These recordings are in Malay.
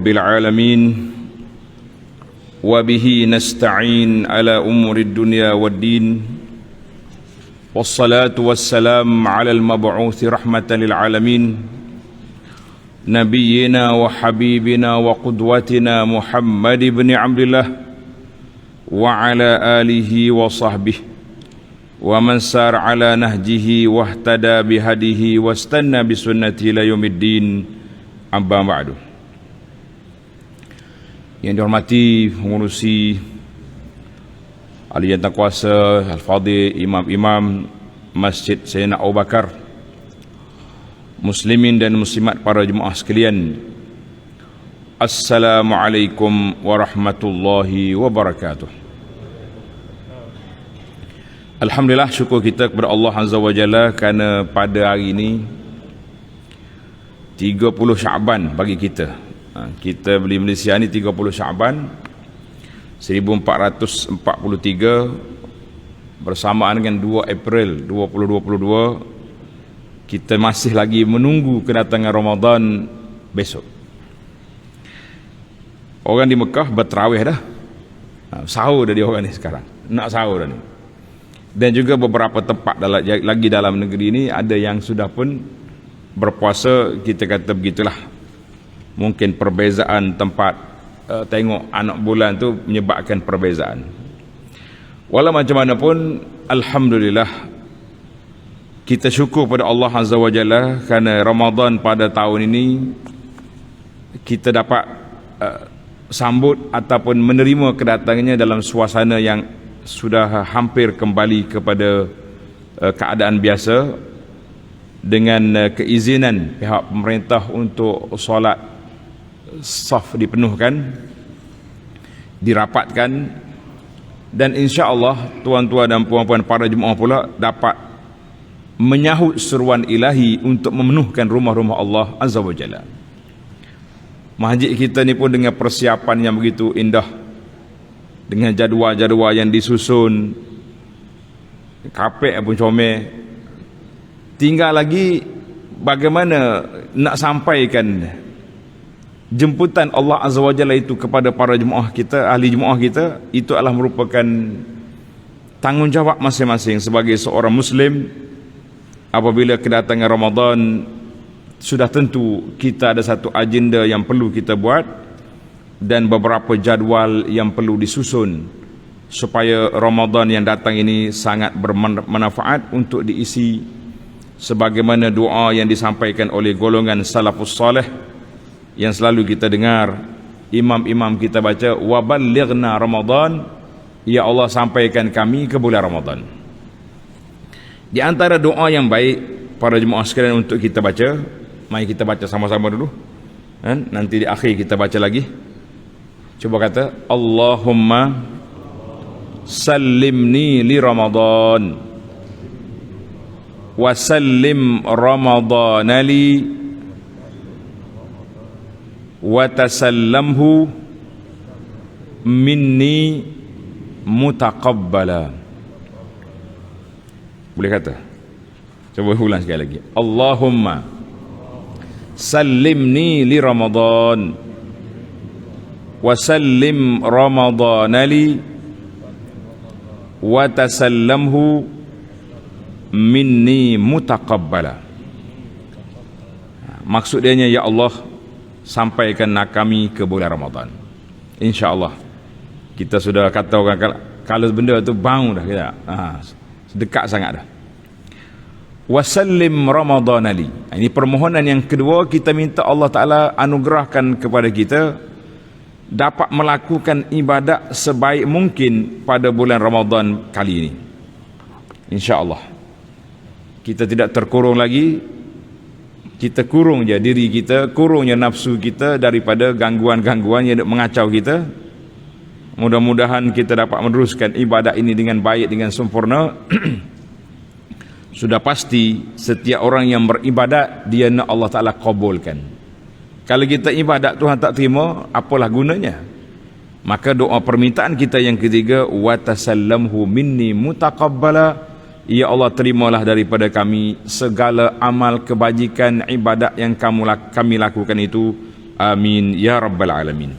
بالعالمين وبه نستعين على أمور الدنيا والدين والصلاة والسلام على المبعوث رحمة للعالمين نبينا وحبيبنا وقدوتنا محمد بن عبد الله وعلى آله وصحبه ومن سار على نهجه واهتدى بهديه واستنى بسنته إلى يوم الدين أما بعد. Yang dihormati pengurusi ahli jantan kuasa, al-fadhil, imam-imam Masjid Sayyidina Abu Bakar, muslimin dan muslimat para jemaah sekalian, Assalamualaikum warahmatullahi wabarakatuh. Alhamdulillah, syukur kita kepada Allah Azza wa Jalla kerana pada hari ini 30 Syaban bagi kita. Kita beli Malaysia ni 30 Syaban 1443 bersamaan dengan 2 April 2022. Kita masih lagi menunggu kedatangan Ramadan besok. Orang di Mekah berterawih dah, sahur dah dia orang ni sekarang, nak sahur dah ni. Dan juga beberapa tempat lagi dalam negeri ini ada yang sudah pun berpuasa. Kita kata begitulah, mungkin perbezaan tempat tengok anak bulan tu menyebabkan perbezaan. Walau macam mana pun, alhamdulillah kita syukur pada Allah Azza wa Jalla kerana Ramadan pada tahun ini kita dapat sambut ataupun menerima kedatangannya dalam suasana yang sudah hampir kembali kepada keadaan biasa, dengan keizinan pihak pemerintah untuk solat saf dipenuhkan, dirapatkan, dan insya-Allah tuan-tuan dan puan-puan para jemaah pula dapat menyahut seruan ilahi untuk memenuhkan rumah-rumah Allah Azza wa Jalla. Masjid kita ni pun dengan persiapan yang begitu indah, dengan jadual-jadual yang disusun, kapek pun comel. Tinggal lagi bagaimana nak sampaikan jemputan Allah Azza wa Jalla itu kepada para jemaah kita, ahli jemaah kita. Itu adalah merupakan tanggungjawab masing-masing sebagai seorang Muslim. Apabila kedatangan Ramadan, sudah tentu kita ada satu agenda yang perlu kita buat dan beberapa jadual yang perlu disusun supaya Ramadan yang datang ini sangat bermanfaat untuk diisi sebagaimana doa yang disampaikan oleh golongan salafus salih yang selalu kita dengar imam-imam kita baca, wa ballighna Ramadan, ya Allah sampaikan kami ke bulan Ramadan. Di antara doa yang baik para jemaah sekalian untuk kita baca, mari kita baca sama-sama dulu, nanti di akhir kita baca lagi. Cuba kata, Allahumma sallimni li Ramadan wa sallim Ramadana li wa tasallamhu minni mutaqabbala. Boleh kata? Cuba ulang sekali lagi. Allahumma sallimni li Ramadan wa sallim Ramadana li wa tasallamhu minni mutaqabbala. Maksudnya, ya Allah sampaikan kami ke bulan Ramadan. InsyaAllah. Kita sudah kata orang kalau benda tu bau dah kita. Dekat sangat dah. Wasallim Ramadana li. Ini permohonan yang kedua, kita minta Allah Ta'ala anugerahkan kepada kita dapat melakukan ibadat sebaik mungkin pada bulan Ramadan kali ini. InsyaAllah. Kita tidak terkurung lagi. Kita kurung je diri kita, kurungnya nafsu kita daripada gangguan-gangguan yang mengacau kita. Mudah-mudahan kita dapat meneruskan ibadat ini dengan baik, dengan sempurna. Sudah pasti setiap orang yang beribadat, dia nak Allah Ta'ala kabulkan. Kalau kita ibadat Tuhan tak terima, apalah gunanya? Maka doa permintaan kita yang ketiga, wa tasallamhu minni mutaqabbala, ya Allah terimalah daripada kami segala amal kebajikan ibadat yang kami lakukan itu Amin ya rabbal alamin.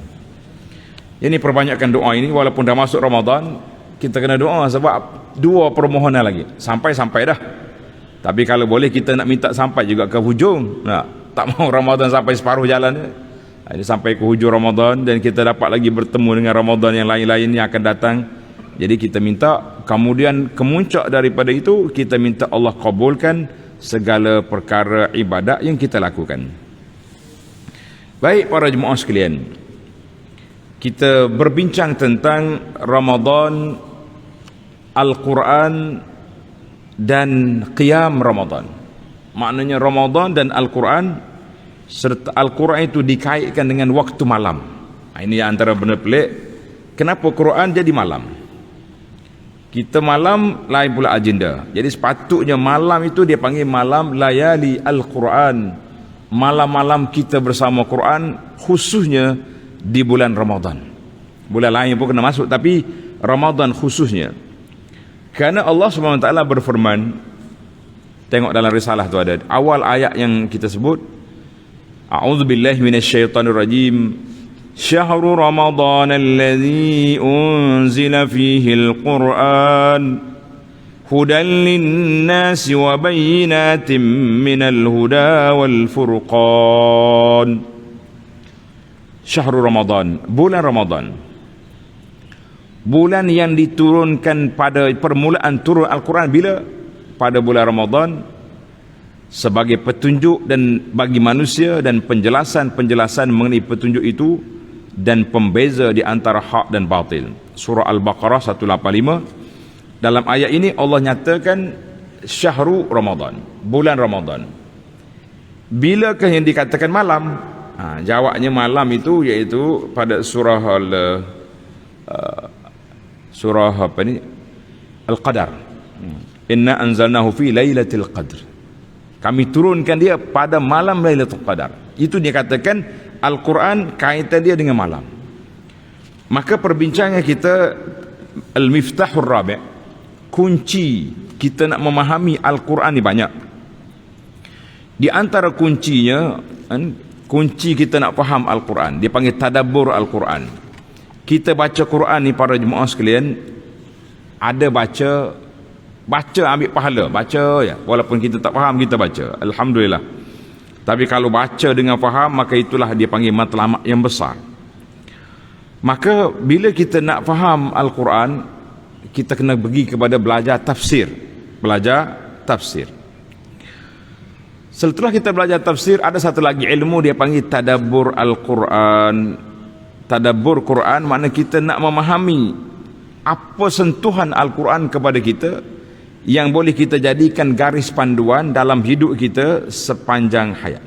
Ini perbanyakkan doa ini walaupun dah masuk Ramadan, kita kena doa sebab dua permohonan lagi. Sampai dah. Tapi kalau boleh kita nak minta sampai juga ke hujung. Tak mau Ramadan sampai separuh jalan. Ini sampai ke hujung Ramadan dan kita dapat lagi bertemu dengan Ramadan yang lain-lain yang akan datang. Jadi kita minta, kemudian kemuncak daripada itu kita minta Allah kabulkan segala perkara ibadat yang kita lakukan. Baik para jemaah sekalian, kita berbincang tentang Ramadan, Al-Quran dan Qiyam Ramadan. Maknanya Ramadan dan Al-Quran, serta Al-Quran itu dikaitkan dengan waktu malam. Ini antara benda pelik. Kenapa Quran jadi malam? Kita malam lain pula agenda. Jadi sepatutnya malam itu dia panggil malam layali Al-Quran. Malam-malam kita bersama Quran, khususnya di bulan Ramadan. Bulan lain pun kena masuk, tapi Ramadan khususnya. Kerana Allah SWT berfirman, tengok dalam risalah tu ada awal ayat yang kita sebut, A'udzubillahi minasyaitanirrajim. Syahrul Ramadan alladzi unzila fihi al-Qur'an hudan lin-nasi wa bayyinatin minal huda wal furqan. Syahrul Ramadan, bulan Ramadan, bulan yang diturunkan pada permulaan turun Al-Quran bila? Pada bulan Ramadan, sebagai petunjuk dan bagi manusia dan penjelasan-penjelasan mengenai petunjuk itu dan pembeza di antara hak dan batil. Surah Al-Baqarah 185. Dalam ayat ini Allah nyatakan Syahrul Ramadan, bulan Ramadan. Bilakah yang dikatakan malam? Jawabnya malam itu iaitu pada surah Al-Qadar. Inna anzalnahu fi lailatul qadr. Kami turunkan dia pada malam Lailatul Qadar. Itu dia katakan Al-Quran kaitan dia dengan malam. Maka perbincangan kita Al-Miftahur Rabi', kunci kita nak memahami Al-Quran ni banyak. Di antara kuncinya, kunci kita nak faham Al-Quran, dia panggil tadabbur Al-Quran. Kita baca Quran ni para jemaah sekalian, ada baca ambil pahala, baca ya, walaupun kita tak faham kita baca, alhamdulillah. Tapi kalau baca dengan faham, maka itulah dia panggil matlamat yang besar. Maka bila kita nak faham Al-Quran, kita kena pergi kepada belajar tafsir. Setelah kita belajar tafsir, ada satu lagi ilmu dia panggil tadabbur Al-Quran. Tadabbur Quran makna kita nak memahami apa sentuhan Al-Quran kepada kita yang boleh kita jadikan garis panduan dalam hidup kita sepanjang hayat.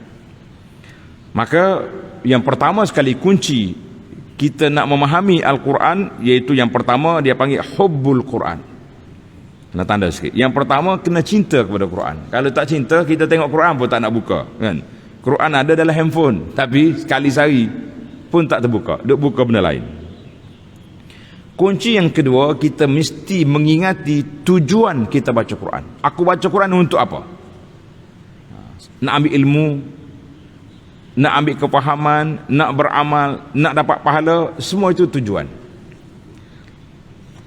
Maka yang pertama sekali kunci kita nak memahami Al-Quran, iaitu yang pertama dia panggil hubbul Quran. Kena tanda sikit. Yang pertama kena cinta kepada Quran. Kalau tak cinta, kita tengok Quran pun tak nak buka, kan? Quran ada dalam handphone, tapi sekali sehari pun tak terbuka, duk buka benda lain. Kunci yang kedua, kita mesti mengingati tujuan kita baca Quran. Aku baca Quran untuk apa? Nak ambil ilmu, nak ambil kefahaman, nak beramal, nak dapat pahala, semua itu tujuan.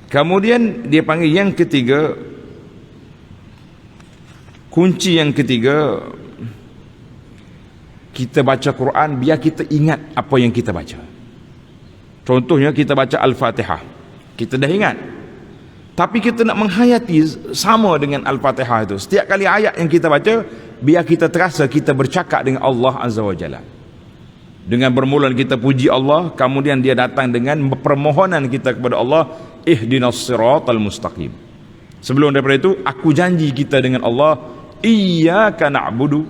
Kemudian dia panggil yang ketiga, kunci yang ketiga, kita baca Quran biar kita ingat apa yang kita baca. Contohnya kita baca Al-Fatihah, kita dah ingat, tapi kita nak menghayati sama dengan Al-Fatihah itu. Setiap kali ayat yang kita baca, biar kita terasa kita bercakap dengan Allah Azza wa Jalla. Dengan bermula kita puji Allah, kemudian dia datang dengan permohonan kita kepada Allah, ihdinas siratal mustaqim. Sebelum daripada itu, aku janji kita dengan Allah, iyyaka na'budu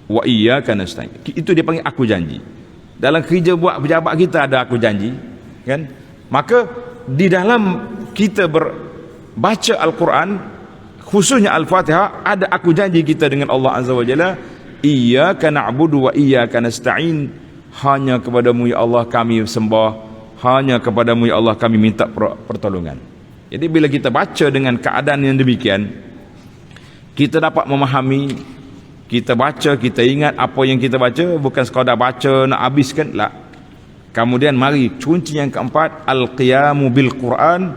wa iyyaka nasta'in. Itu dia panggil aku janji. Dalam kerja buat pejabat kita ada aku janji, kan? Maka di dalam kita baca Al-Quran, khususnya Al-Fatihah, ada aku janji kita dengan Allah Azza wa Jalla, iyyaka na'budu wa iyyaka nasta'in. Hanya kepadamu ya Allah kami sembah, hanya kepadamu ya Allah kami minta pertolongan. Jadi bila kita baca dengan keadaan yang demikian, kita dapat memahami Kita baca, kita ingat apa yang kita baca, bukan sekadar baca nak habiskan, lah. Kemudian mari kunci yang keempat, al-qiyamu bil Quran.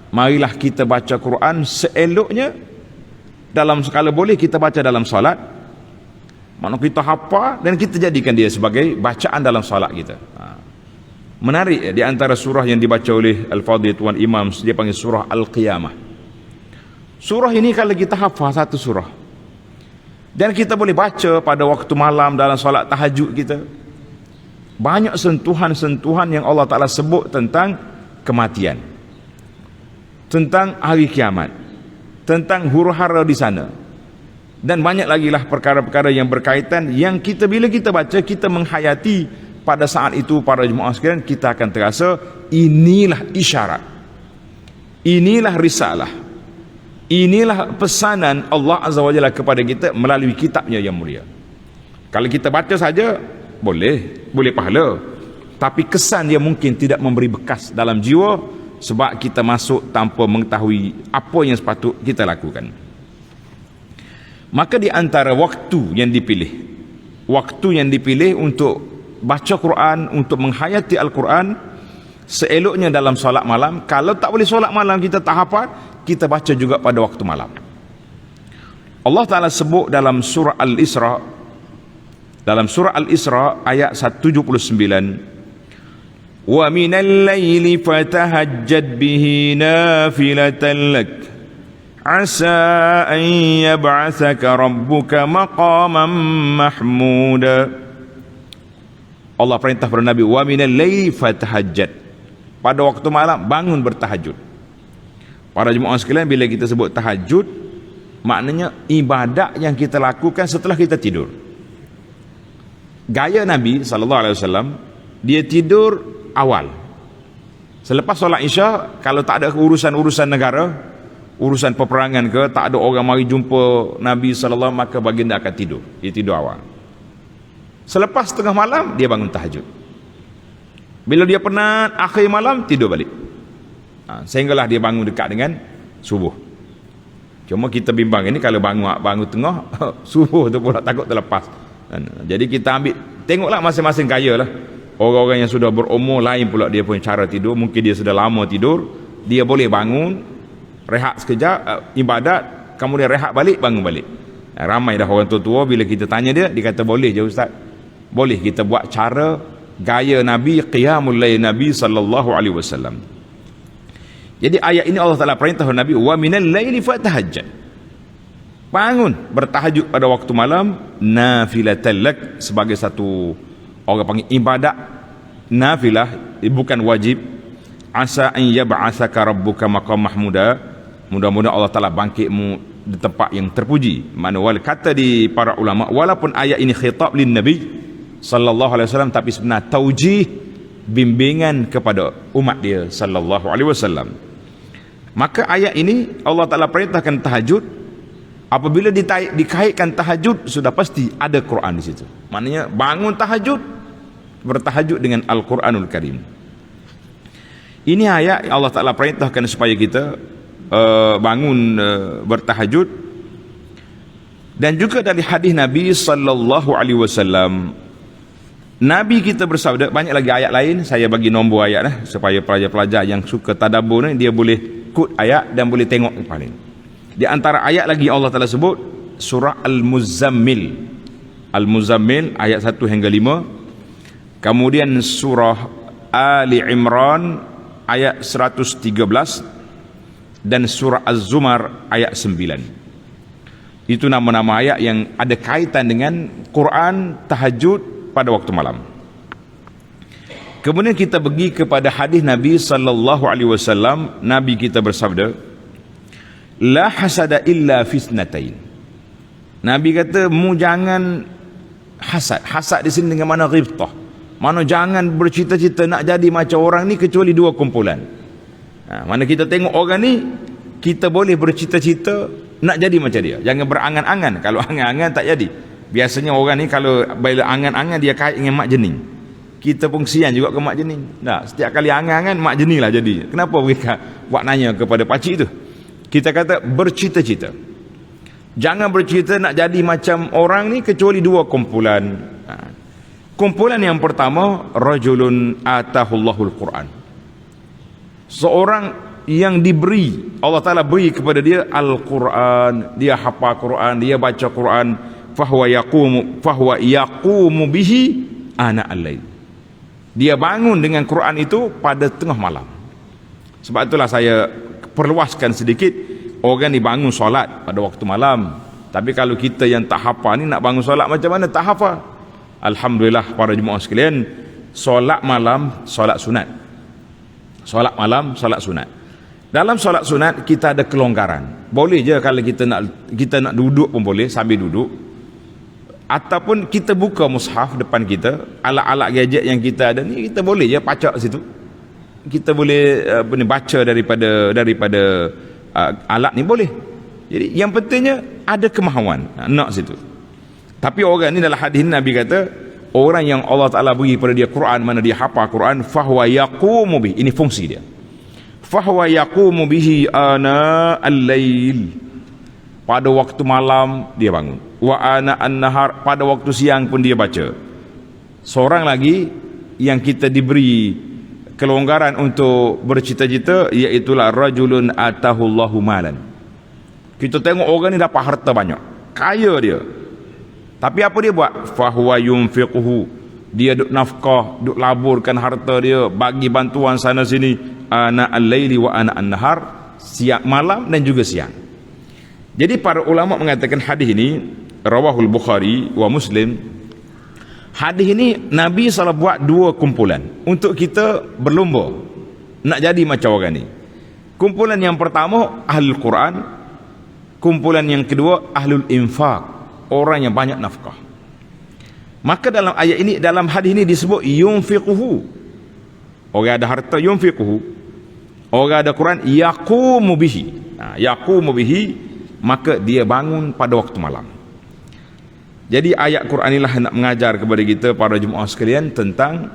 Marilah kita baca Quran seeloknya. Dalam sekala boleh kita baca dalam solat. Mana kita hafal dan kita jadikan dia sebagai bacaan dalam solat kita. Menarik di antara surah yang dibaca oleh Al-Fadhil Tuan Imam, dia panggil surah Al-Qiyamah. Surah ini kalau kita hafal satu surah, dan kita boleh baca pada waktu malam dalam solat tahajud kita, banyak sentuhan-sentuhan yang Allah Ta'ala sebut tentang kematian, tentang hari kiamat, tentang huru-hara di sana, dan banyak lagi lah perkara-perkara yang berkaitan, yang kita bila kita baca, kita menghayati pada saat itu. Para jemaah sekalian, kita akan terasa inilah isyarat, inilah risalah, inilah pesanan Allah Azza wa Jalla kepada kita melalui kitabnya yang mulia. Kalau kita baca saja boleh pahala, tapi kesan dia mungkin tidak memberi bekas dalam jiwa, sebab kita masuk tanpa mengetahui apa yang sepatut kita lakukan. Maka di antara waktu yang dipilih untuk baca Quran, untuk menghayati Al-Quran, seeloknya dalam solat malam. Kalau tak boleh solat malam, kita tak hafal, kita baca juga pada waktu malam. Allah Ta'ala sebut dalam surah Al-Isra, ayat 179, wa minal layli fatahajjad bihi nafilatan lak asa an yab'athaka rabbuka maqaman mahmuda. Allah perintah kepada Nabi, wa minal layli fatahajjad, pada waktu malam bangun bertahajud. Para jemaah sekalian, bila kita sebut tahajud, maknanya ibadat yang kita lakukan setelah kita tidur. Gaya Nabi SAW, dia tidur awal. Selepas solat Isya, kalau tak ada urusan-urusan negara, urusan peperangan ke, tak ada orang mari jumpa Nabi SAW, maka baginda akan tidur. Dia tidur awal. Selepas tengah malam, dia bangun tahajud. Bila dia penat, akhir malam, tidur balik. Sehinggalah dia bangun dekat dengan subuh. Cuma kita bimbang ini, kalau bangun tengah, subuh tu pula takut terlepas. Jadi kita ambil, tengoklah masing-masing gaya lah. Orang-orang yang sudah berumur, lain pula dia punya cara tidur. Mungkin dia sudah lama tidur, dia boleh bangun, rehat sekejap, ibadat, kemudian rehat balik, bangun balik. Ramai dah orang tua-tua, bila kita tanya dia kata boleh je Ustaz. Boleh kita buat cara gaya Nabi, qiyamul layl Nabi sallallahu alaihi wasallam. Jadi ayat ini Allah Taala perintah Nabi, wa minal laili fatahajjad, bangun bertahajud pada waktu malam, nafilatan lak, sebagai satu orang panggil ibadat nafilah, bukan wajib. Asa an yab'atsaka rabbuka maqam mahmuda, mudah-mudahan Allah Taala bangkitmu di tempat yang terpuji. Manual kata di para ulama, walaupun ayat ini khitab lin Nabi sallallahu alaihi wasallam, tapi sebenarnya taujih, bimbingan kepada umat dia sallallahu alaihi wasallam. Maka ayat ini Allah Taala perintahkan tahajud. Apabila dikaitkan tahajud, sudah pasti ada Quran di situ. Maknanya bangun tahajud, bertahajud dengan Al-Quranul Karim. Ini ayat Allah Taala perintahkan supaya kita bangun bertahajud. Dan juga dari hadis Nabi sallallahu alaihi wasallam, Nabi kita bersabda, banyak lagi ayat lain, saya bagi nombor ayat lah, supaya pelajar-pelajar yang suka tadabbur ni, dia boleh kut ayat dan boleh tengok paling. Di antara ayat lagi Allah Taala sebut surah Al-Muzammil, ayat 1 hingga 5. Kemudian surah Ali Imran ayat 113, dan surah Az-Zumar ayat 9. Itu nama-nama ayat yang ada kaitan dengan Quran, tahajud pada waktu malam. Kemudian kita pergi kepada hadis Nabi sallallahu alaihi wasallam. Nabi kita bersabda, la hasada illa fisnatain. Nabi kata, mu jangan hasad. Hasad di sini dengan mana ghibtah. Mana jangan bercita-cita nak jadi macam orang ni, kecuali dua kumpulan. Mana kita tengok orang ni, kita boleh bercita-cita nak jadi macam dia. Jangan berangan-angan. Kalau angan-angan tak jadi. Biasanya orang ni kalau bila angan-angan, dia kait dengan mak jening. Kita pun kesian juga ke mak jening. Setiap kali angan-angan, mak jening lah jadi. Kenapa mereka buat nanya kepada pakcik tu? Kita kata bercita-cita. Jangan bercerita nak jadi macam orang ni kecuali dua kumpulan. Kumpulan yang pertama, rajulun atahullahul Quran. Seorang yang diberi, Allah Ta'ala beri kepada dia Al-Quran, dia hafal Quran, dia baca Quran, fahuwa yaqumu bihi ana al-lail. Dia bangun dengan Quran itu pada tengah malam. Sebab itulah saya perluaskan sedikit, orang ni bangun solat pada waktu malam. Tapi kalau kita yang tak hafal ni nak bangun solat macam mana? Tak hafal. Alhamdulillah para jemaah sekalian, solat malam solat sunat. Solat malam solat sunat. Dalam solat sunat kita ada kelonggaran. Boleh je kalau kita nak duduk pun boleh sambil duduk. Ataupun kita buka mushaf depan kita, alat-alat gadget yang kita ada ni kita boleh je pacak situ. Kita boleh baca daripada alat ni boleh. Jadi yang pentingnya ada kemahuan nak situ. Tapi orang ni dalam hadis Nabi kata, orang yang Allah Ta'ala beri pada dia Quran, mana dia hafal Quran, fahuwa yaqumu bihi, ini fungsi dia, fahuwa yaqumu bihi ana al-lail, pada waktu malam dia bangun, wa ana an-nahar, pada waktu siang pun dia baca. Seorang lagi yang kita diberi kelonggaran untuk bercita-cita, iaitulah rajulun atahullahu malan. Kita tengok orang ni dapat harta banyak, kaya dia, tapi apa dia buat? Fahuwa yunfiquhu, dia duk nafkah, duk laburkan harta dia, bagi bantuan sana sini, ana al-laili wa ana an-nahar, siang malam dan juga siang. Jadi para ulama mengatakan hadis ini rawahul Bukhari wa Muslim. Hadis ini Nabi SAW buat dua kumpulan untuk kita berlomba nak jadi macam orang ni. Kumpulan yang pertama ahlul Quran, kumpulan yang kedua ahlul infaq, orang yang banyak nafkah. Maka dalam ayat ini, dalam hadis ini disebut yunfiquhu, orang ada harta yunfiquhu, orang ada Quran yaqumu bihi. Yaqumu bihi, maka dia bangun pada waktu malam. Jadi ayat Quran inilah nak mengajar kepada kita para jemaah sekalian tentang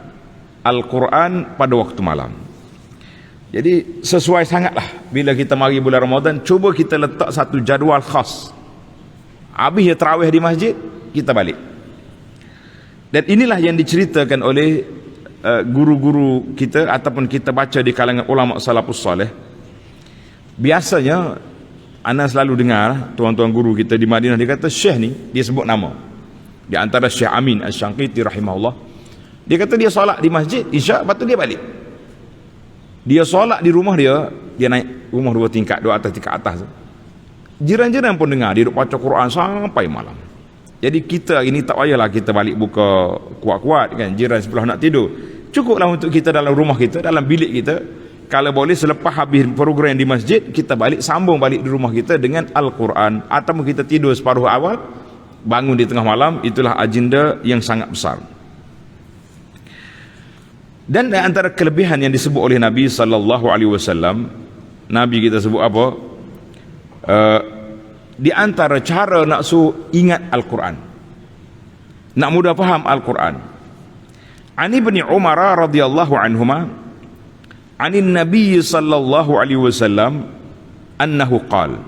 Al-Quran pada waktu malam. Jadi sesuai sangatlah bila kita mari bulan Ramadan, cuba kita letak satu jadual khas. Habis ya tarawih di masjid, kita balik. Dan inilah yang diceritakan oleh guru-guru kita ataupun kita baca di kalangan ulama salafus saleh. Biasanya ana selalu dengar tuan-tuan guru kita di Madinah, dia kata Syekh ni, dia sebut nama. Di antara Syekh Amin Asy-Syangqiti rahimahullah. Dia kata dia solat di masjid Isyak, lepas tu dia balik. Dia solat di rumah dia, dia naik rumah 2 tingkat, 2 atas tingkat atas. Jiran-jiran pun dengar dia duk baca Quran sampai malam. Jadi kita ini tak payahlah kita balik buka kuat-kuat kan, jiran sebelah nak tidur. Cukuplah untuk kita dalam rumah kita, dalam bilik kita. Kalau boleh selepas habis program di masjid, kita balik, sambung balik di rumah kita dengan Al-Quran. Atau kita tidur separuh awal, bangun di tengah malam. Itulah agenda yang sangat besar. Dan antara kelebihan yang disebut oleh Nabi SAW, Nabi kita sebut apa? Di antara cara nak ingat Al-Quran, nak mudah faham Al-Quran. Ani bin Umar radhiyallahu anhuma, anin Nabi sallallahu alaihi wasallam annahu qala,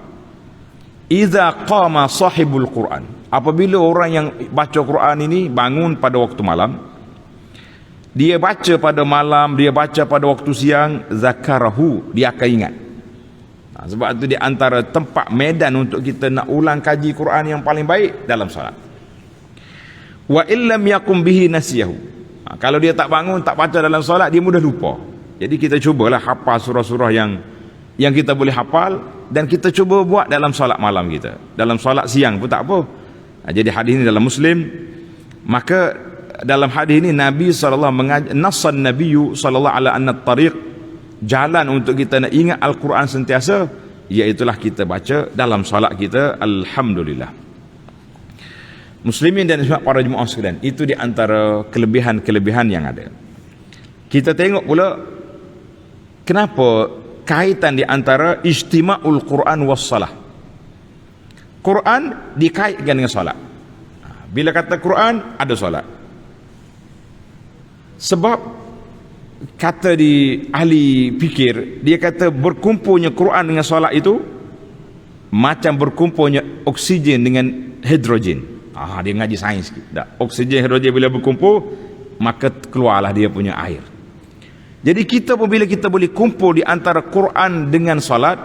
idza qama sahibul Quran, apabila orang yang baca Quran ini bangun pada waktu malam, dia baca pada malam, dia baca pada waktu siang, zakarahu, dia akan ingat. Sebab itu di antara tempat medan untuk kita nak ulang kaji Quran yang paling baik dalam salat. Wa illam yakum bihi nasiyahu, kalau dia tak bangun, tak baca dalam salat, dia mudah lupa. Jadi kita cubalah hafal surah-surah yang kita boleh hafal, dan kita cuba buat dalam solat malam kita. Dalam solat siang pun tak apa. Jadi hadis ini dalam Muslim. Maka dalam hadis ini Nabi SAW mengajar, nassan Nabiyu SAW ala anna tariq, jalan untuk kita nak ingat Al-Quran sentiasa, iaitulah kita baca dalam solat kita. Alhamdulillah. Muslimin dan para jemaah sekalian, itu di antara kelebihan-kelebihan yang ada. Kita tengok pula kenapa kaitan di antara ijtima'ul Quran was salah. Quran dikaitkan dengan solat. Bila kata Quran, ada solat. Sebab kata di ahli fikir, dia kata berkumpulnya Quran dengan solat itu macam berkumpulnya oksigen dengan hidrogen. Dia ngaji sains sikit. Oksigen hidrogen bila berkumpul, maka keluarlah dia punya air. Jadi kita apabila kita boleh kumpul di antara Quran dengan salat,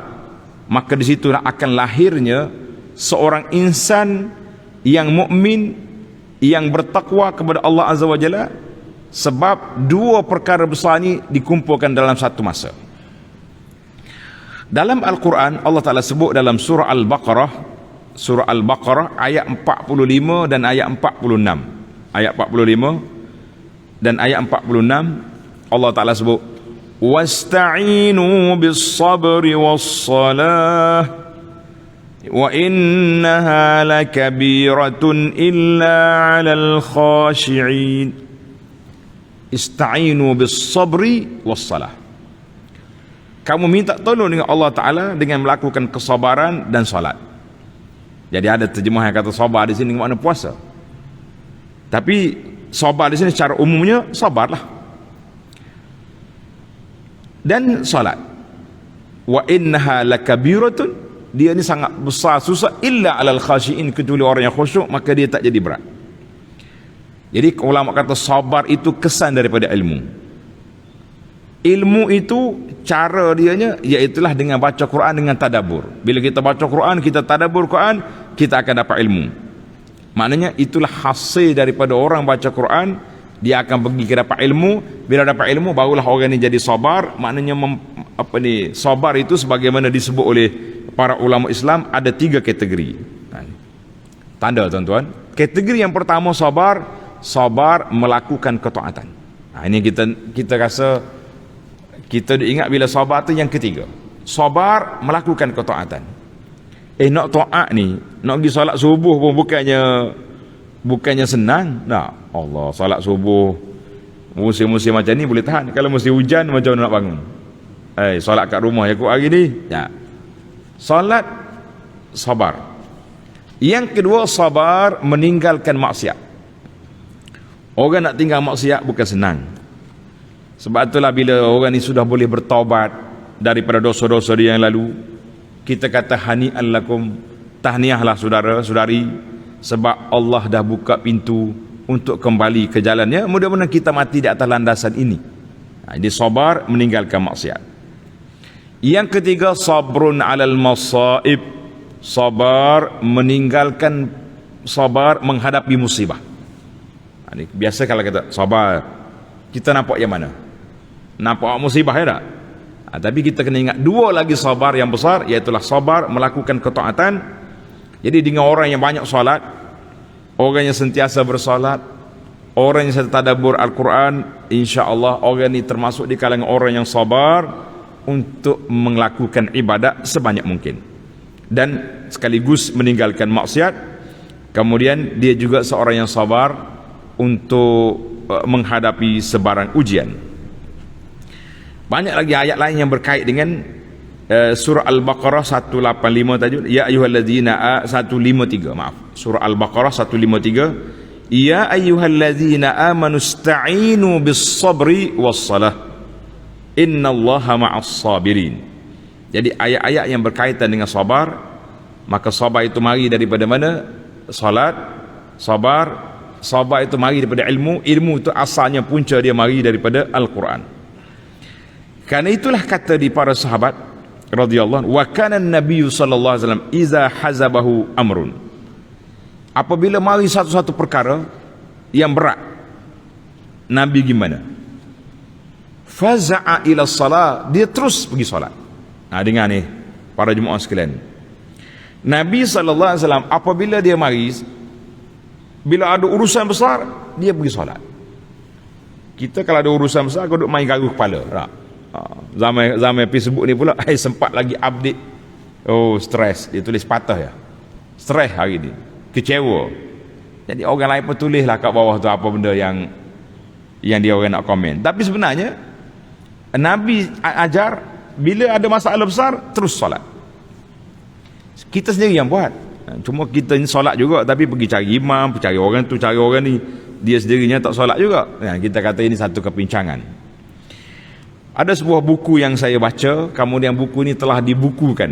maka di situ akan lahirnya seorang insan yang mukmin, yang bertakwa kepada Allah Azza wa Jalla, sebab dua perkara besar ini dikumpulkan dalam satu masa. Dalam Al-Quran Allah Ta'ala sebut dalam surah Al-Baqarah ayat 45 dan ayat 46. Ayat 45 dan ayat 46 Allah Ta'ala sebut, wasta'inu bis-sabri was-salah wa innaha lakabiratun illa 'alal khashi'in. Ista'inu bis-sabri was-salah. Kamu minta tolong dengan Allah Ta'ala dengan melakukan kesabaran dan salat. Jadi ada terjemah yang kata sabar di sini makna puasa. Tapi sabar di sini secara umumnya sabarlah. Dan salat. Wa innaha lakabiratun, dia ni sangat besar susah, illa 'alal khashi'in, kecuali orang yang khusyuk maka dia tak jadi berat. Jadi ulama kata sabar itu kesan daripada ilmu. Ilmu itu cara dianya iaitulah dengan baca Quran dengan tadabbur. Bila kita baca Quran, kita tadabbur Quran, kita akan dapat ilmu. Maknanya itulah hasil daripada orang baca Quran, dia akan pergi ke dapat ilmu. Bila dapat ilmu barulah orang ini jadi sabar. Maknanya sabar itu sebagaimana disebut oleh para ulama Islam ada 3 kategori. Tanda tuan-tuan. Kategori yang pertama sabar melakukan ketaatan. Ini kita rasa kita ingat bila sabar tu yang ketiga. Sabar melakukan ketaatan. Nak taat ni, nak pergi solat subuh pun bukannya senang. Allah, solat subuh musim-musim macam ni boleh tahan. Kalau musim hujan macam mana nak bangun? Solat kat rumah aku hari ni. Solat sabar. Yang kedua, sabar meninggalkan maksiat. Orang nak tinggal maksiat bukan senang. Sebab itulah bila orang ni sudah boleh bertaubat daripada dosa-dosa dia yang lalu, kita kata hani'an lakum, tahniahlah saudara-saudari, sebab Allah dah buka pintu untuk kembali ke jalannya. Mudah-mudahan kita mati di atas landasan ini. Jadi sabar meninggalkan maksiat. Yang ketiga, sabrun 'alal masaib, sabar menghadapi musibah. Ini biasa kalau kata sabar, kita nampak yang mana? Nampak musibah ya tak? Tapi kita kena ingat dua lagi sabar yang besar, iaitulah sabar melakukan ketaatan. Jadi dengan orang yang banyak solat, orang yang sentiasa bersolat, orang yang tadabbur Al-Quran, insya-Allah orang ini termasuk di kalangan orang yang sabar untuk melakukan ibadat sebanyak mungkin dan sekaligus meninggalkan maksiat. Kemudian dia juga seorang yang sabar untuk menghadapi sebarang ujian. Banyak lagi ayat lain yang berkait dengan surah Al-Baqarah 185 tajuk. Ya ayyuhallazina 153, maaf. Surah Al-Baqarah 153. Ya ayyuhallazina amanu ista'inu bis-sabri was-salah. Innallaha ma'as sabirin. Jadi ayat-ayat yang berkaitan dengan sabar, maka sabar itu mari daripada mana? Salat. Sabar itu mari daripada ilmu. Ilmu itu asalnya punca dia mari daripada Al-Quran. Karena itulah kata di para sahabat radhiyallahu anhu, wa kana an-nabiy sallallahu alaihi wasallam iza hazabahu amrun, apabila mari satu-satu perkara yang berat, Nabi gimana? Faza'a ila salat, dia terus pergi solat. Dengar ni para jemaah sekalian, Nabi sallallahu alaihi wasallam apabila dia mari, bila ada urusan besar, dia pergi solat. Kita kalau ada urusan besar, kau duduk main garu kepala tak? Zaman Facebook ni pula sempat lagi update. Stres, dia tulis patah ya, stres hari ni, kecewa. Jadi orang lain pun tulislah kat bawah tu apa benda yang dia orang nak komen. Tapi sebenarnya Nabi ajar bila ada masalah besar terus solat. Kita sendiri yang buat. Cuma kita ni solat juga tapi pergi cari imam, cari orang tu, cari orang ni, dia sendirinya tak solat juga. Kita kata ini satu kepincangan. Ada sebuah buku yang saya baca, kemudian buku ini telah dibukukan.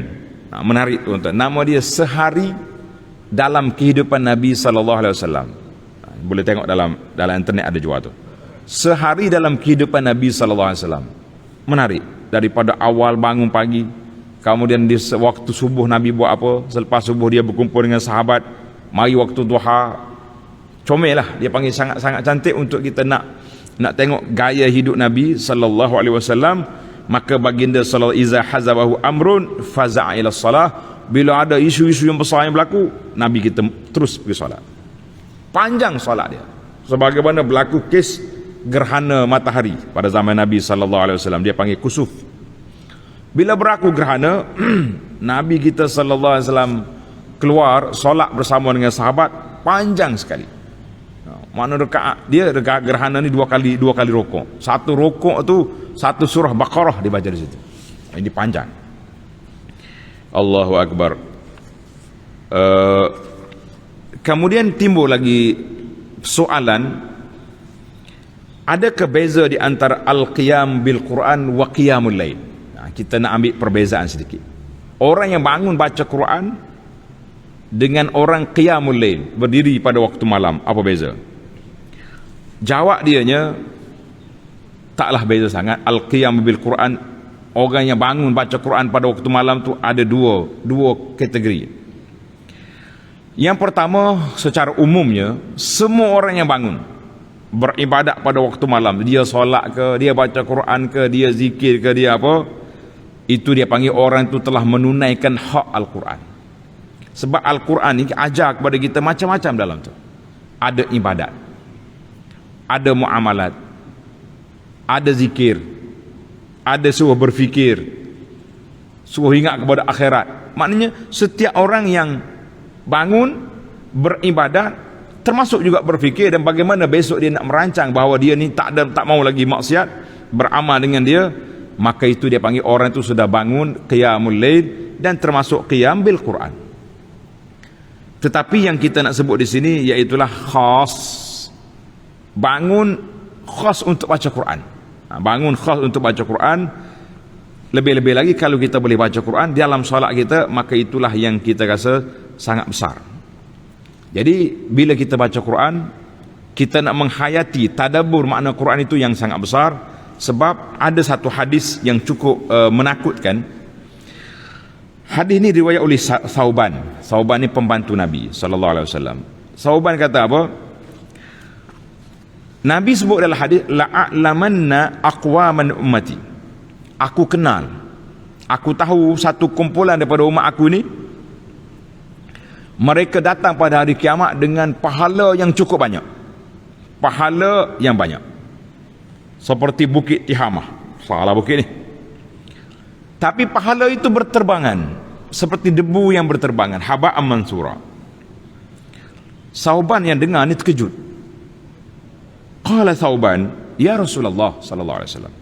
Menarik tuan-tuan. Nama dia dalam kehidupan Nabi sallallahu alaihi wasallam. Boleh tengok dalam internet ada juga tu. Sehari dalam kehidupan Nabi sallallahu alaihi wasallam. Menarik. Daripada awal bangun pagi, kemudian di waktu subuh Nabi buat apa, selepas subuh dia berkumpul dengan sahabat, mari waktu duha, comel lah, dia panggil sangat-sangat cantik untuk kita nak tengok gaya hidup Nabi sallallahu alaihi wasallam. Maka baginda sallallahu iza hazabahu amrun faza'a ila salah, bila ada isu-isu yang besar yang berlaku, Nabi kita terus pergi solat. Panjang solat dia. Sebagaimana berlaku kes gerhana matahari pada zaman Nabi sallallahu alaihi wasallam, dia panggil kusuf. Bila berlaku gerhana, Nabi kita sallallahu alaihi wasallam keluar solat bersama dengan sahabat, panjang sekali. Mana rakaat dia, rakaat gerhana ni dua kali rokok. Satu rokok tu satu surah Baqarah dibaca di situ. Ini panjang. Allahu Akbar. Kemudian timbul lagi soalan, adakah beza di antara al-qiyam bil Quran wa qiyamul lail? Kita nak ambil perbezaan sedikit. Orang yang bangun baca Quran dengan orang qiyamul lail, berdiri pada waktu malam, apa beza? Jawab dianya, taklah beza sangat. Al-qiyam bil Quran, orang yang bangun baca Quran pada waktu malam tu ada dua kategori. Yang pertama, secara umumnya semua orang yang bangun beribadat pada waktu malam, dia solat ke, dia baca Quran ke, dia zikir ke, dia apa, itu dia panggil orang itu telah menunaikan hak Al-Quran. Sebab Al-Quran ni ajar kepada kita macam-macam dalam tu. Ada ibadat, ada muamalat, ada zikir, ada suruh berfikir, suruh ingat kepada akhirat. Maknanya setiap orang yang bangun beribadat termasuk juga berfikir, dan bagaimana besok dia nak merancang bahawa dia ni tak mau lagi maksiat, beramal dengan dia, maka itu dia panggil orang itu sudah bangun qiyamul lail, dan termasuk qiyam bil Quran. Tetapi yang kita nak sebut di sini iaitulah khas, bangun khas untuk baca Quran. Bangun khas untuk baca Quran. Lebih-lebih lagi kalau kita boleh baca Quran di dalam solat kita, maka itulah yang kita rasa sangat besar. Jadi bila kita baca Quran, kita nak menghayati tadabbur makna Quran itu yang sangat besar. Sebab ada satu hadis yang cukup menakutkan. Hadis ini riwayat oleh Thauban. Thauban ni pembantu Nabi sallallahu alaihi wasallam. Thauban kata apa? Nabi sebut dalam hadis, la'alamanna aqwaman ummati. Aku kenal, aku tahu satu kumpulan daripada umat aku ni, mereka datang pada hari kiamat dengan pahala yang cukup banyak. Pahala yang banyak. Seperti bukit Tihamah. Salah bukit ni. Tapi pahala itu berterbangan, seperti debu yang berterbangan, haba'an mansura. Thauban yang dengar ni terkejut. Qala Thauban, ya Rasulullah sallallahu alaihi wasallam,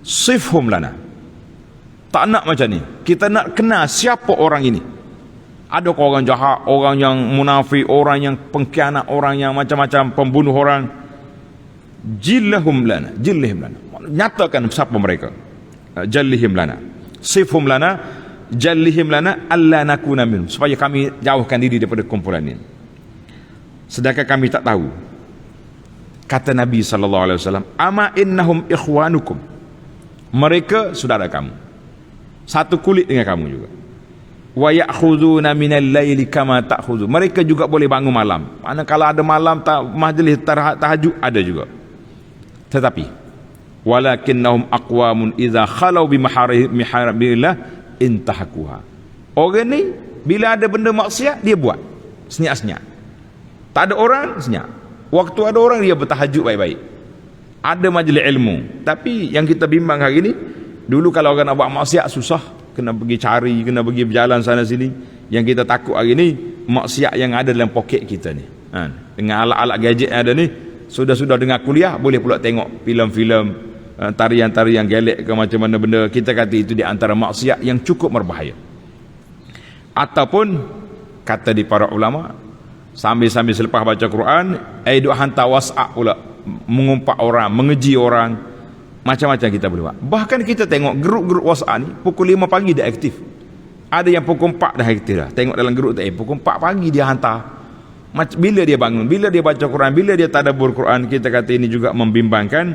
sifhum lana. Tak nak macam ni. Kita nak kenal siapa orang ini. Adakah orang jahat, orang yang munafik, orang yang pengkhianat, orang yang macam-macam, pembunuh orang? Jillahum lana, jillihim lana. Nyatakan siapa mereka. Jallihim lana, sifhum lana, jallihim lana, alla nakuna minhum, supaya kami jauhkan diri daripada kumpulan ini. Sedangkan kami tak tahu. Kata Nabi sallallahu alaihi wasallam, ama innahum ikhwanukum. Mereka saudara kamu, satu kulit dengan kamu juga. Wa ya'khuduna minal laili kama ta'khudhu. Mereka juga boleh bangun malam. Mana kalau ada malam majlis tahajud ada juga. Tetapi walakinnahum aqwamun idza khalau bi maharibillah intahakuha. Orang ni bila ada benda maksiat dia buat senyap-senyap. Tak ada orang senyap. Waktu ada orang dia bertahajud baik-baik. Ada majlis ilmu. Tapi yang kita bimbang hari ni, dulu kalau orang nak buat maksiat susah, kena pergi cari, kena pergi berjalan sana sini. Yang kita takut hari ni maksiat yang ada dalam poket kita ni. Dengan alat-alat gadget yang ada ni, sudah dengar kuliah boleh pula tengok filem-filem, tarian-tarian gelek ke macam mana benda. Kita kata itu di antara maksiat yang cukup berbahaya. Ataupun kata di para ulama, sambil-sambil selepas baca Quran, duk hantar WhatsApp pula, mengumpat orang, mengeji orang, macam-macam kita boleh buat. Bahkan kita tengok grup-grup WhatsApp ni pukul 5 pagi dia aktif. Ada yang pukul 4 dah kita dah. Tengok dalam grup tu, pukul 4 pagi dia hantar. Bila dia bangun, bila dia baca Quran, bila dia tadabbur Quran, kita kata ini juga membimbangkan.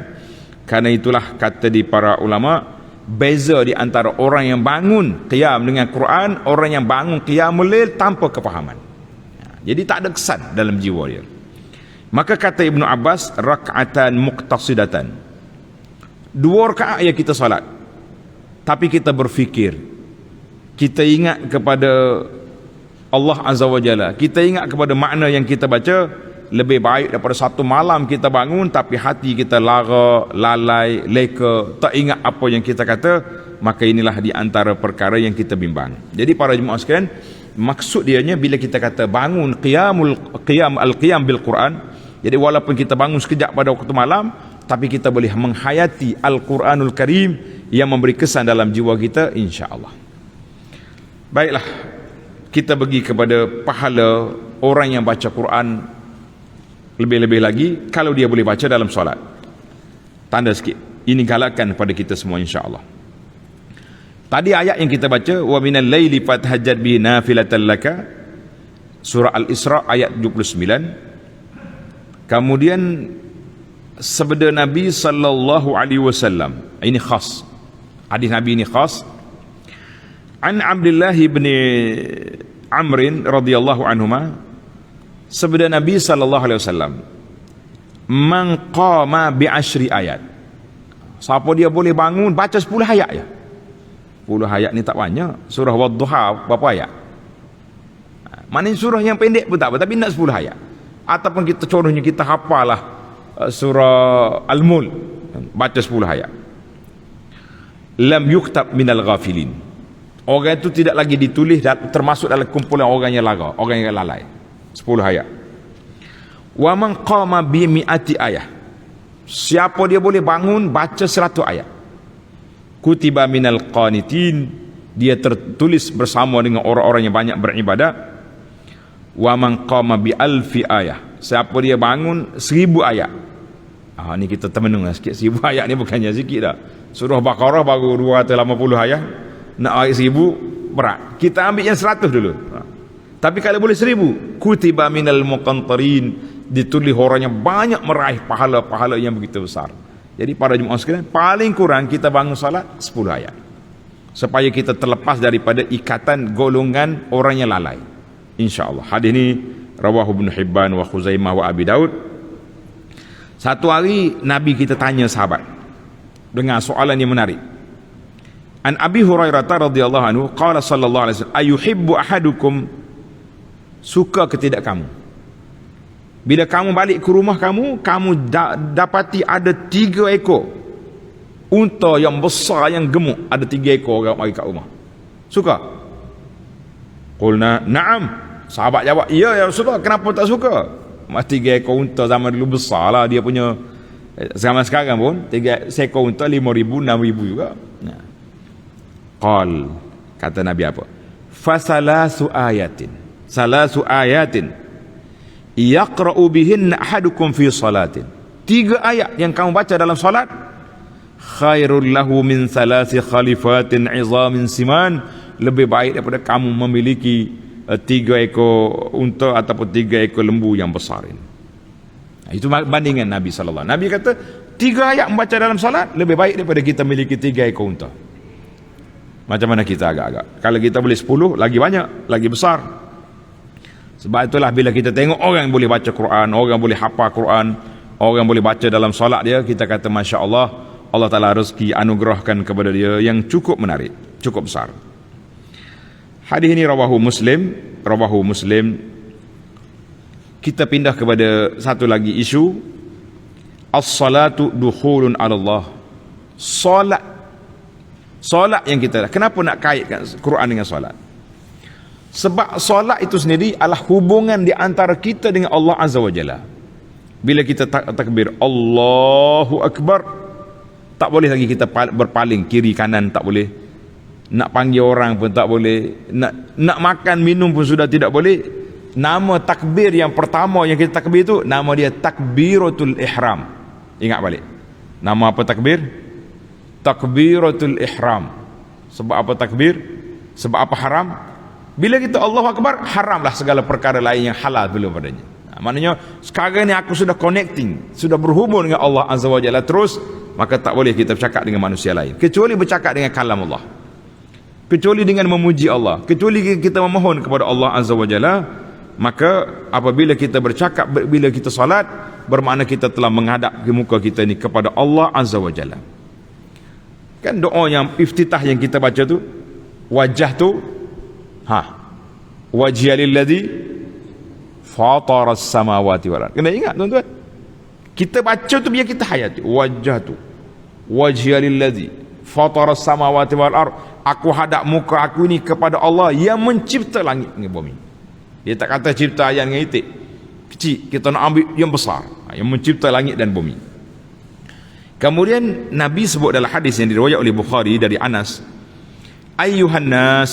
Karena itulah kata di para ulama, beza di antara orang yang bangun qiyam dengan Quran, orang yang bangun qiyamul lail tanpa kefahaman. Jadi tak ada kesan dalam jiwa dia. Maka kata Ibnu Abbas, rak'atan muqtasidatan. 2 rakaat yang kita salat, tapi kita berfikir, kita ingat kepada Allah Azza wa Jalla, kita ingat kepada makna yang kita baca, lebih baik daripada satu malam kita bangun tapi hati kita lara, lalai, leka, tak ingat apa yang kita kata. Maka inilah di antara perkara yang kita bimbang. Jadi para jemaah sekalian, maksud dianya bila kita kata bangun al-qiyam bil Quran, jadi walaupun kita bangun sekejap pada waktu malam, tapi kita boleh menghayati Al-Quranul Karim yang memberi kesan dalam jiwa kita, insya-Allah. Baiklah, kita pergi kepada pahala orang yang baca Quran, lebih-lebih lagi kalau dia boleh baca dalam solat. Tanda sikit, ini galakan pada kita semua, insya-Allah. Tadi ayat yang kita baca, wa minal laili fatahajjad bihi nafilatan laka, surah Al-Isra ayat 29. Kemudian sabda Nabi sallallahu alaihi wasallam, ini khas, hadis Nabi ini khas. An Abdullah bin Amr radhiyallahu anhuma, sabda Nabi sallallahu alaihi wasallam, man qama bi 10 ayat. Siapa dia boleh bangun baca 10 ayat ya. 10 ayat ni tak banyak. Surah Wad-Duha berapa ayat? Maknanya surah yang pendek pun tak apa, tapi nak 10 ayat. Ataupun kita contohnya kita hafalah surah Al-Mulk, baca 10 ayat. Lam yuktab minal ghafilin. Orang itu tidak lagi ditulis termasuk dalam kumpulan orang yang lara, orang yang lalai. 10 ayat. Wa man qama bi mi'ati ayah. Siapa dia boleh bangun baca 100 ayat. Kutiba minal qanitin, dia tertulis bersama dengan orang-orang yang banyak beribadat. Wa man qama bi alfi ayah. Siapa dia bangun 1000 ayat. Ni kita termenung sikit. 1000 ayat ni bukannya sikit dah. Surah Baqarah baru 280 ayat. Nak ayat 1000 berat. Kita ambil yang 100 dulu. Tapi kalau boleh 1000, kutiba minal muqantarin, ditulis orang yang banyak meraih pahala-pahala yang begitu besar. Jadi para jemaah sekalian, paling kurang kita bangun salat 10 ayat, supaya kita terlepas daripada ikatan golongan orang yang lalai, insya-Allah. Hadis ini rawahu Ibnu Hibban wa Khuzaimah wa Abi Daud. Satu hari Nabi kita tanya sahabat dengan soalan yang menarik. An Abi Hurairah radhiyallahu anhu qala sallallahu alaihi wasallam, ayuhibbu ahadukum, suka ke tidak kamu bila kamu balik ke rumah kamu dapati ada 3 ekor unta yang besar yang gemuk, ada 3 ekor orang mari kat rumah, suka? Qulna na'am. Sahabat jawab, ya Rasulullah, kenapa tak suka? 3 ekor unta zaman dulu besar lah dia punya. Zaman sekarang pun 3 ekor unta 5,000 6,000 juga. Qal, kata Nabi apa? Fasalasu ayatin yaqra'u bihinna ahadukum fi salatin. 3 ayat yang kamu baca dalam salat, khairul lahu min 3 khalifatin 'izamin siman, lebih baik daripada kamu memiliki 3 ekor unta ataupun 3 ekor lembu yang besar ini. Itu bandingan Nabi sallallahu alaihi wasallam. Nabi kata 3 ayat membaca dalam salat lebih baik daripada kita memiliki 3 ekor unta. Macam mana kita agak-agak? Kalau kita boleh 10, lagi banyak, lagi besar. Sebab itulah bila kita tengok orang boleh baca Quran, orang boleh hafal Quran, orang boleh baca dalam solat dia, kita kata Masya Allah, Allah Ta'ala rezeki anugerahkan kepada dia yang cukup menarik, cukup besar. Hadis ini rawahu Muslim. Kita pindah kepada satu lagi isu, as-salatu dukhulun ala Allah. Solat yang kita, kenapa nak kaitkan Quran dengan solat? Sebab solat itu sendiri adalah hubungan di antara kita dengan Allah Azza wa Jalla. Bila kita takbir Allahu Akbar, tak boleh lagi kita berpaling kiri kanan, tak boleh. Nak panggil orang pun tak boleh. Nak makan minum pun sudah tidak boleh. Nama takbir yang pertama yang kita takbir itu, nama dia takbiratul ihram. Ingat balik. Nama apa takbir? Takbiratul ihram. Sebab apa takbir? Sebab apa haram? Bila kita Allahu Akbar, haramlah segala perkara lain yang halal belum padanya. Maknanya sekarang ni aku sudah connecting, sudah berhubung dengan Allah Azza wa Jalla terus, maka tak boleh kita bercakap dengan manusia lain kecuali bercakap dengan kalam Allah, kecuali dengan memuji Allah, kecuali kita memohon kepada Allah Azza wa Jalla. Maka apabila kita bercakap, bila kita salat, bermakna kita telah menghadap ke muka kita ni kepada Allah Azza wa Jalla. Kan doa yang iftitah yang kita baca tu, wajah tu wajhiyal ladzi fataras samawati wal ard. Kena ingat tuan-tuan, kita baca tu biar kita hayati wajah tu, wajhiyal ladzi fataras samawati wal ard. Aku hadap muka aku ni kepada Allah yang mencipta langit dengan bumi. Dia tak kata cipta ayam dengan itik kecil, kita nak ambil yang besar, yang mencipta langit dan bumi. Kemudian Nabi sebut dalam hadis yang diriwayatkan oleh Bukhari dari Anas, ayyuhan nas,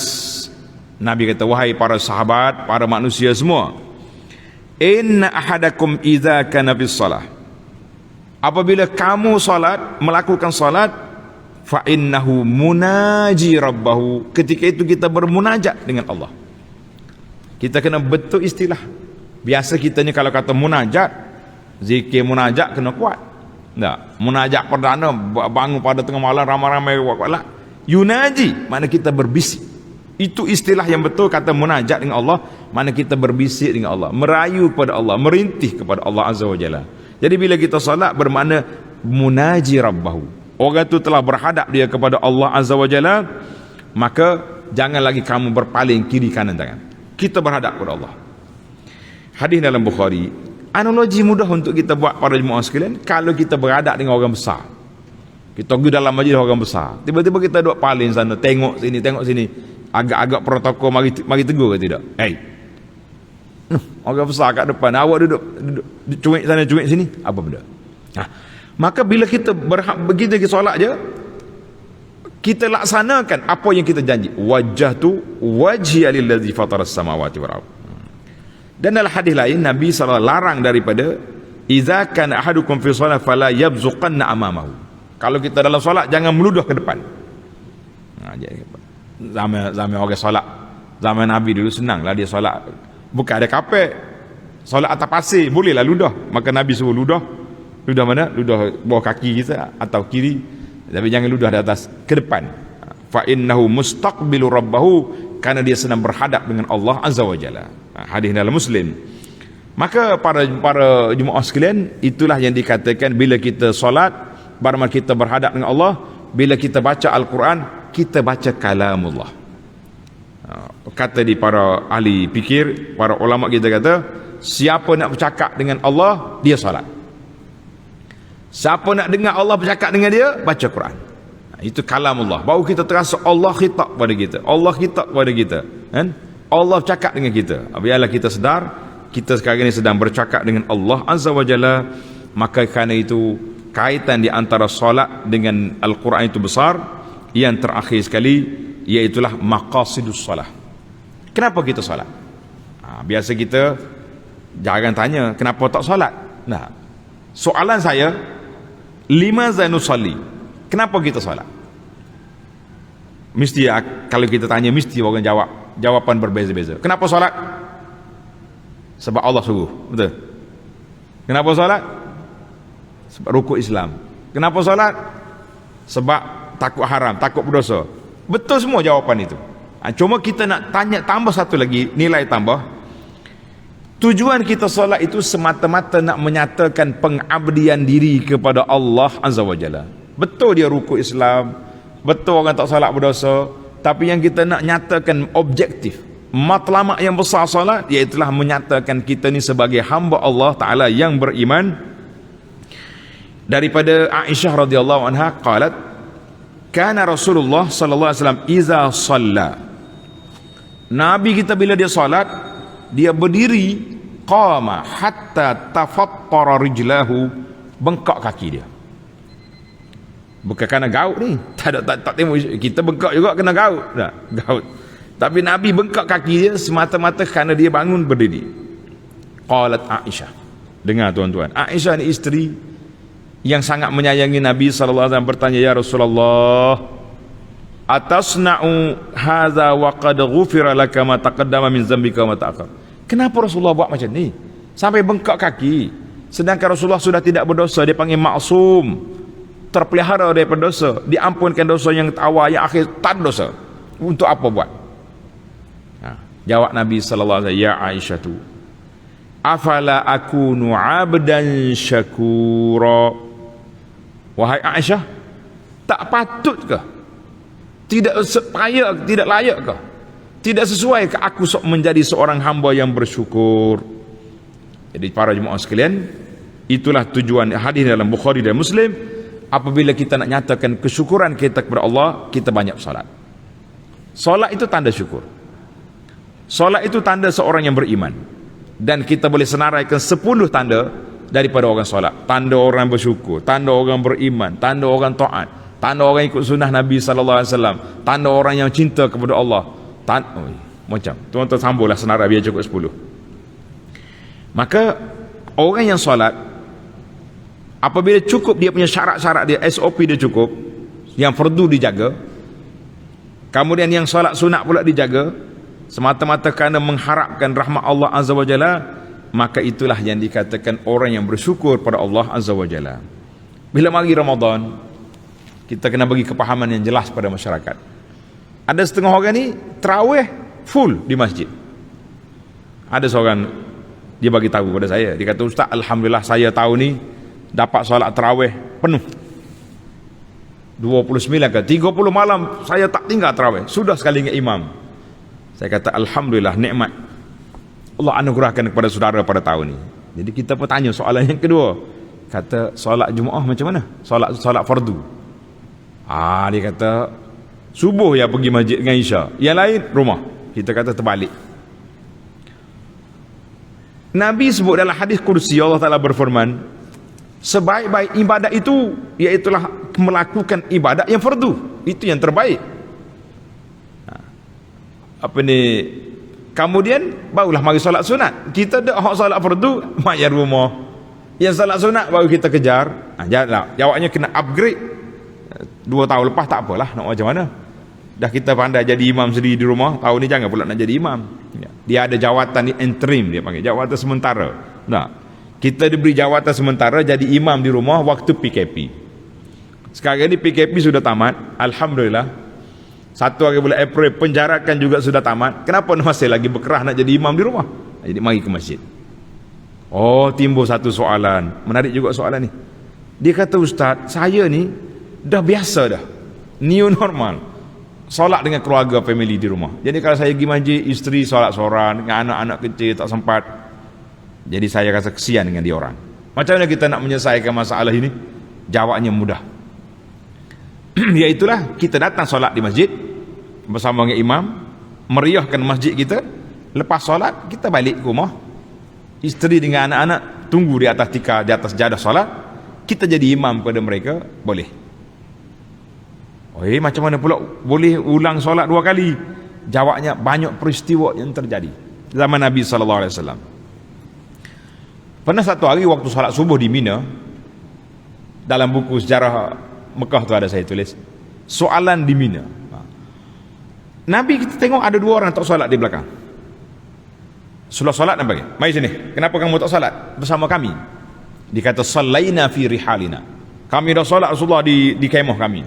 Nabi kata, wahai para sahabat, para manusia semua, inna ahadakum idza kana bis salah, apabila kamu salat, melakukan salat, fa innahu munaji rabbahu, ketika itu kita bermunajat dengan Allah. Kita kena betul istilah. Biasa kita ni kalau kata munajat, zikir munajat kena kuat. Tak, munajat perdana bangun pada tengah malam ramai-ramai kuat-kuatlah. Yunaji, mana kita berbisik. Itu istilah yang betul, kata munajat dengan Allah, mana kita berbisik dengan Allah, merayu kepada Allah, merintih kepada Allah Azza wa Jalla. Jadi bila kita salat bermakna munaji rabbahu. Orang tu telah berhadap dia kepada Allah Azza wa Jalla, maka jangan lagi kamu berpaling kiri kanan tangan. Kita berhadap kepada Allah. Hadis dalam Bukhari, analogi mudah untuk kita buat para jemaah sekalian. Kalau kita berhadap dengan orang besar, kita pergi dalam majlis orang besar, tiba-tiba kita duduk paling sana, tengok sini, agak-agak protokol, mari tegur ke tidak? Orang besar kat depan, awak duduk cuik sana cuik sini, apa benda? Maka bila kita begitu kita solat je, kita laksanakan apa yang kita janji. Wajah tu wajhi lillazi fataras samawati wal ard. Dan dalam hadis lain Nabi SAW larang daripada idza kana ahadukum fi shalah fala yabzuqanna amamahu. Kalau kita dalam solat jangan meludah ke depan. Zaman orang solat zaman Nabi dulu senanglah dia solat, bukan ada kapek, solat atas pasir bolehlah ludah. Maka Nabi suruh ludah mana? Ludah bawah kaki kita atau kiri, tapi jangan ludah di atas, ke depan. Fa innahu mustaqbilu rabbahu, karena dia sedang berhadap dengan Allah Azza wa Jalla. Hadis dalam Muslim. Maka para jemaah sekalian, itulah yang dikatakan bila kita solat, bermakna kita berhadap dengan Allah. Bila kita baca Al-Quran, kita baca kalamullah. Kata di para ahli fikir, para ulama kita kata, siapa nak bercakap dengan Allah, dia solat. Siapa nak dengar Allah bercakap dengan dia, baca Quran. Itu kalamullah. Baru kita terasa Allah khitab pada kita, Allah khitab pada kita, kan? Allah bercakap dengan kita. Biarlah kita sedar kita sekarang ini sedang bercakap dengan Allah Azza wa Jalla. Maka kerana itu kaitan di antara solat dengan Al-Quran itu besar. Yang terakhir sekali, iaitulah maqasidus solat. Kenapa kita solat? Biasa kita jangan tanya kenapa tak solat. Nah, soalan saya, limaza nusalli, kenapa kita solat? Mesti kalau kita tanya, mesti orang jawab jawapan berbeza-beza. Kenapa solat? Sebab Allah suruh, betul? Kenapa solat? Sebab rukuk Islam. Kenapa solat? Sebab takut haram, takut berdosa. Betul semua jawapan itu. Cuma kita nak tanya tambah satu lagi, nilai tambah. Tujuan kita solat itu semata-mata nak menyatakan pengabdian diri kepada Allah Azza wa Jalla. Betul dia rukuk Islam, betul orang tak solat berdosa, tapi yang kita nak nyatakan objektif, matlamat yang besar solat, iaitulah menyatakan kita ni sebagai hamba Allah Ta'ala yang beriman. Daripada Aisyah radhiyallahu anha qalat, kana Rasulullah sallallahu alaihi wasallam iza shalla, Nabi kita bila dia solat, dia berdiri, qama hatta tafattara rijlahu, bengkak kaki dia. Bukan kerana gaut ni, tak tengok kita bengkak juga kena gaut, tak gaut. Tapi Nabi bengkak kaki dia semata-mata kerana dia bangun berdiri. Qalat Aisyah, dengar tuan-tuan, Aisyah ni isteri yang sangat menyayangi Nabi sallallahu alaihi wasallam, bertanya, ya Rasulullah, atasna'u hadza wa qad ghufira laka ma taqaddama min dzambika wa ma ta'akhkhar. Kenapa Rasulullah buat macam ni sampai bengkak kaki, sedangkan Rasulullah sudah tidak berdosa, dia panggil maksum, terpelihara daripada dosa, diampunkan dosa yang awal, yang akhir tak ada dosa. Untuk apa buat? Jawab Nabi sallallahu alaihi wasallam, ya Aisyah tu, afala akunu abdan syakura. Wahai Aisyah, tak patut ke, tidak sepaya, tidak layak ke, tidak sesuai ke aku menjadi seorang hamba yang bersyukur? Jadi para jemaah sekalian, itulah tujuan hadis dalam Bukhari dan Muslim. Apabila kita nak nyatakan kesyukuran kita kepada Allah, kita banyak salat. Salat itu tanda syukur. Salat itu tanda seorang yang beriman. Dan kita boleh senaraikan 10 tanda daripada orang salat. Tanda orang bersyukur, tanda orang beriman, tanda orang taat, tanda orang ikut sunnah Nabi SAW, tanda orang yang cinta kepada Allah. Macam tuan-tuan sambunglah senarai biar cukup 10. Maka orang yang solat, apabila cukup dia punya syarat-syarat dia, SOP dia cukup, yang fardu dijaga, kemudian yang solat sunat pula dijaga, semata-mata kerana mengharapkan rahmat Allah Azza wa Jalla, maka itulah yang dikatakan orang yang bersyukur pada Allah Azza wa Jalla. Bila mari Ramadan, kita kena bagi kepahaman yang jelas pada masyarakat. Ada setengah orang ni tarawih full di masjid. Ada seorang, dia bagi tahu pada saya, dia kata, Ustaz, alhamdulillah saya tahu ni dapat solat tarawih penuh 29 ke 30 malam, saya tak tinggal tarawih, sudah sekali dengan imam. Saya kata alhamdulillah, nikmat Allah anugerahkan kepada saudara pada tahun ni. Jadi kita pun tanya soalan yang kedua, kata solat Jumaat macam mana, solat fardu? Dia kata subuh ya pergi masjid dengan isya, yang lain rumah. Kita kata terbalik. Nabi sebut dalam hadis kursi, Allah Ta'ala berfirman, sebaik-baik ibadat itu iaitulah melakukan ibadat yang fardu. Itu yang terbaik. Kemudian barulah mari solat sunat. Kita dah hak solat fardu mayar rumah. Yang solat sunat baru kita kejar. Jawabnya kena upgrade. 2 tahun lepas tak apalah, nak macam mana. Dah kita pandai jadi imam sendiri di rumah, tahun ni jangan pula nak jadi imam. Dia ada jawatan ni interim, dia panggil jawatan sementara. Kita diberi jawatan sementara jadi imam di rumah waktu PKP. Sekarang ni PKP sudah tamat, alhamdulillah. 1 hari bulan April penjarakan juga sudah tamat. Kenapa masih lagi berkerah nak jadi imam di rumah? Jadi mari ke masjid. Timbul satu soalan, menarik juga soalan ni. Dia kata, Ustaz, saya ni dah biasa dah, new normal, solat dengan keluarga, family di rumah. Jadi kalau saya pergi masjid, isteri solat seorang, dengan anak-anak kecil tak sempat. Jadi saya rasa kesian dengan dia orang. Macam mana kita nak menyelesaikan masalah ini? Jawabnya mudah. Iaitulah kita datang solat di masjid bersama dengan imam, meriahkan masjid kita. Lepas solat kita balik ke rumah, isteri dengan anak-anak tunggu di atas tikar, di atas jadah solat. Kita jadi imam kepada mereka, boleh. Macam mana pula boleh ulang solat 2 kali? Jawabnya banyak peristiwa yang terjadi zaman Nabi SAW. Pernah satu hari waktu solat subuh di Mina, dalam buku sejarah Mekah tu ada saya tulis soalan di Mina. Nabi kita tengok ada 2 orang tak solat di belakang. Sudah solat dan bagi, mari sini, kenapa kamu tak solat bersama kami? Dikata sallaina fi rihalina, kami dah solat Rasulullah di kemah kami.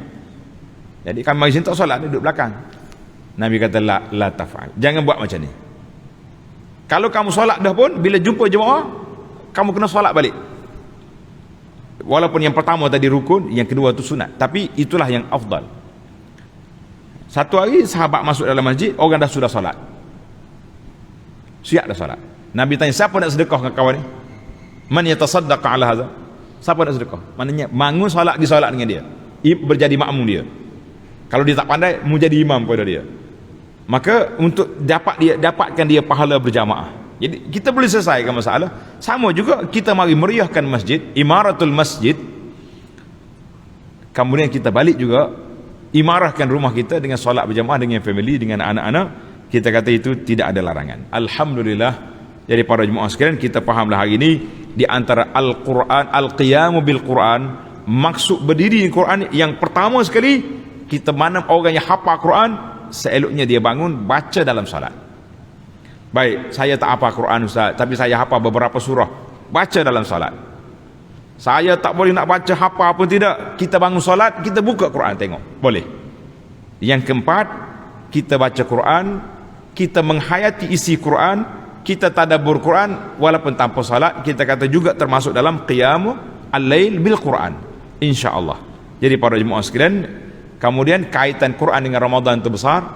Jadi kami mari sini tak solat, duduk belakang. Nabi kata la taf'al, jangan buat macam ni. Kalau kamu solat dah pun, bila jumpa jemaah kamu kena solat balik. Walaupun yang pertama tadi rukun, yang kedua tu sunat, tapi itulah yang afdal. Satu hari sahabat masuk dalam masjid, orang dah sudah solat, siap dah solat. Nabi tanya, siapa nak sedekah dengan kawan ni? Man yatasaddaqa ala hadha? Siapa nak sedekah? Maknanya bangun solat, pergi solat dengan dia, berjadi makmum dia. Kalau dia tak pandai, mau jadi imam kepada dia, maka untuk dapatkan dia pahala berjamaah. Jadi kita boleh selesaikan masalah. Sama juga kita mari meriahkan masjid, imaratul masjid. Kemudian kita balik juga imarahkan rumah kita dengan solat berjamaah dengan family, dengan anak-anak. Kita kata itu tidak ada larangan. Alhamdulillah. Jadi para jemaah sekalian, kita fahamlah hari ini di antara Al-Quran, Al-Qiyamu bil Quran, maksud berdiri di Quran yang pertama sekali kita mana orang yang hafal Quran, seeloknya dia bangun baca dalam salat. Baik, saya tak hafal Quran Ustaz, tapi saya hafal beberapa surah, baca dalam salat. Saya tak boleh nak baca hafal pun tidak, kita bangun salat, kita buka Quran tengok, boleh. Yang keempat, kita baca Quran, kita menghayati isi Quran, kita tadabbur Quran walaupun tanpa salat, kita kata juga termasuk dalam qiyam al-lail bil Quran, insya-Allah. Jadi para jemaah sekalian, kemudian kaitan Quran dengan Ramadan itu besar,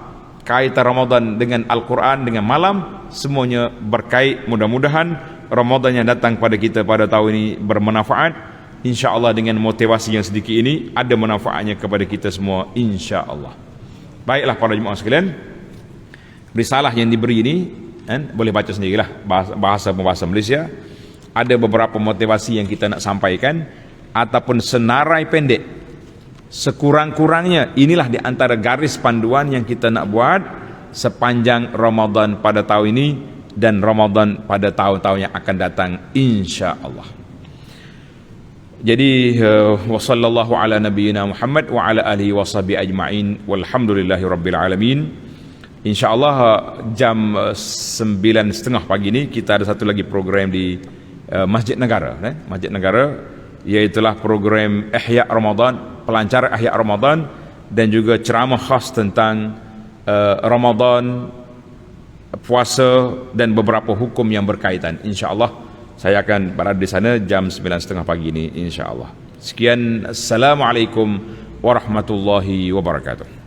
kaitan Ramadan dengan Al-Quran, dengan malam, semuanya berkait. Mudah-mudahan Ramadan yang datang pada kita pada tahun ini bermanfaat, insya-Allah. Dengan motivasi yang sedikit ini ada manfaatnya kepada kita semua, insya-Allah. Baiklah para jemaah sekalian, risalah yang diberi ini boleh baca sendirilah, bahasa Malaysia. Ada beberapa motivasi yang kita nak sampaikan ataupun senarai pendek. Sekurang-kurangnya inilah di antara garis panduan yang kita nak buat sepanjang Ramadan pada tahun ini dan Ramadan pada tahun-tahun yang akan datang, insya-Allah. Jadi wasallallahu ala nabiyyina Muhammad wa ala alihi washabihi ajma'in walhamdulillahi rabbil alamin. InsyaAllah jam 9.30 pagi ni kita ada satu lagi program di Masjid Negara, Masjid Negara, iaitulah program Ihya Ramadan, pelancaran Ihya Ramadan, dan juga ceramah khas tentang Ramadan, puasa dan beberapa hukum yang berkaitan. InsyaAllah saya akan berada di sana jam 9.30 pagi ini, insya-Allah. Sekian, assalamualaikum warahmatullahi wabarakatuh.